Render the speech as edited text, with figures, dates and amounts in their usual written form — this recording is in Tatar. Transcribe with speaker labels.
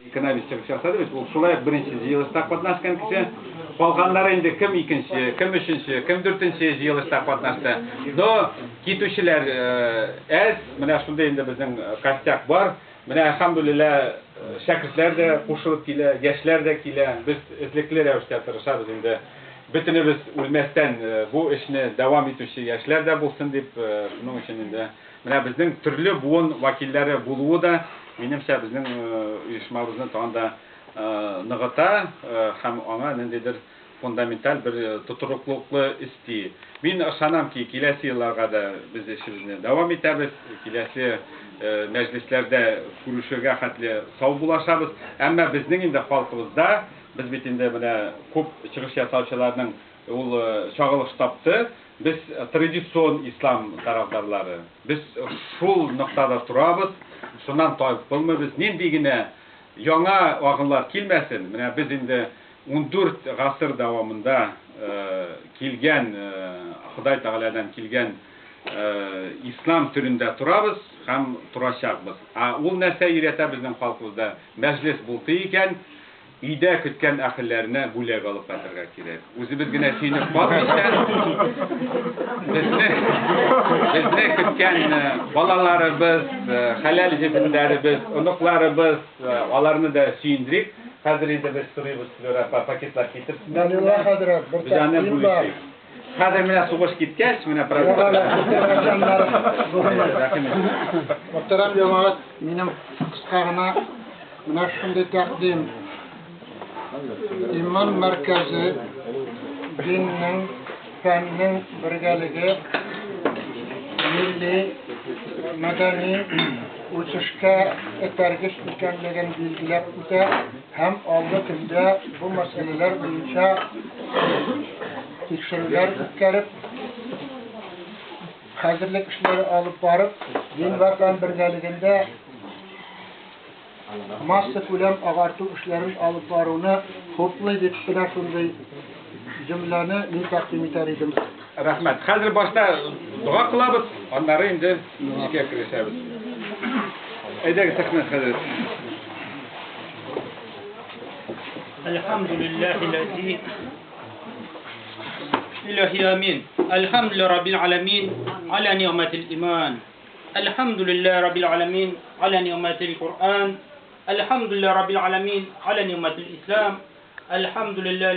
Speaker 1: Ekonomik жасады biz. Ушулай биринчи жыйылышта катнашкан киши, калганлары инде ким экинчи, ким үчүнчү, ким төртүнчү жыйылышта катнашты. Но китүүчүлөр аз, мына шундай инде биздин костяк бар. Мына алхамдулилlah шәкертләр дә кушылып килә, яшьләр дә килә. Без эзлекле рәвештә тырышабыз инде. Бөтенебез үлмәстән бу эшне дәвам итүче яшьләр дә булсын дип, шуның өчен инде менә безнең төрле буын вәкилләре булуы да минемчә безнең оешмабызны тагын да ныгыта һәм аңа ниндидер фундаменталь бер тотрыклыклы исти. Мин ышанам ки, киләсе елларга да без эшебезне дәвам итәбез, киләсе мәҗлесләрдә күрешергә хәтле сау булашабыз. Әмма безнең инде халкыбызда biz bit инде менә күп чыгыш ясаучыларның ул чагылыш тапты. Без традицион ислам тарафдарлары. Без шул ноктада турабыз. Шуннан тайып булмыйбыз. Нинди генә яңа агымлар килмәсен. Менә без инде 14 гасыр дәвамында килгән Ходай Тәгаләдән килгән ислам төрендә турабыз һәм турачакбыз. Ул нәрсә өйрәтә безнең халкыбызда? Мәҗлес булды икән, өйдә көткән әхилләрне бүләк алып кайтырга кирәк. Үзебез генә сөйнеп калмыйча, безне көткән балаларыбыз, хәләл җебендәребез, оныкларыбыз, аларны да сөендерик. Хәзер инде без сорыйбыз, пакетлар китерсеннәр. Без аны бүлешик. Хәзер менә сугыш киткәч, менә
Speaker 2: Muhterem cemaat, benim kısa gına менә шундый тәкъдим. İman merkezi, dinning, fənnin birgəligi, milli, madəni uçuşqa etərgiş ikənligini bilgiləb ütä, həm aldı gündə bu məsələlər boyunca tekşirülər ütkərib, hazırlık işləri alıb barıb, din və fən birgəligində massa ko'lam ag'artu ishlarini olib boruvni xo'playdi deb bilan shunday jumlani men taqdim etar edim.
Speaker 1: Rahmat. Hozir boshda duo qilamiz, ondan endi ishga kirishamiz. Aydaga saqnat hozir.
Speaker 3: Elhamdülillahillazi ilahi amin. Elhamdülillahi rabbil alamin ala ni'matil iman. Elhamdülillahi rabbil alamin ala ni'matil Qur'an. Elhamdülillahi rabbil alamin ala ni'matil Islam. Elhamdülillah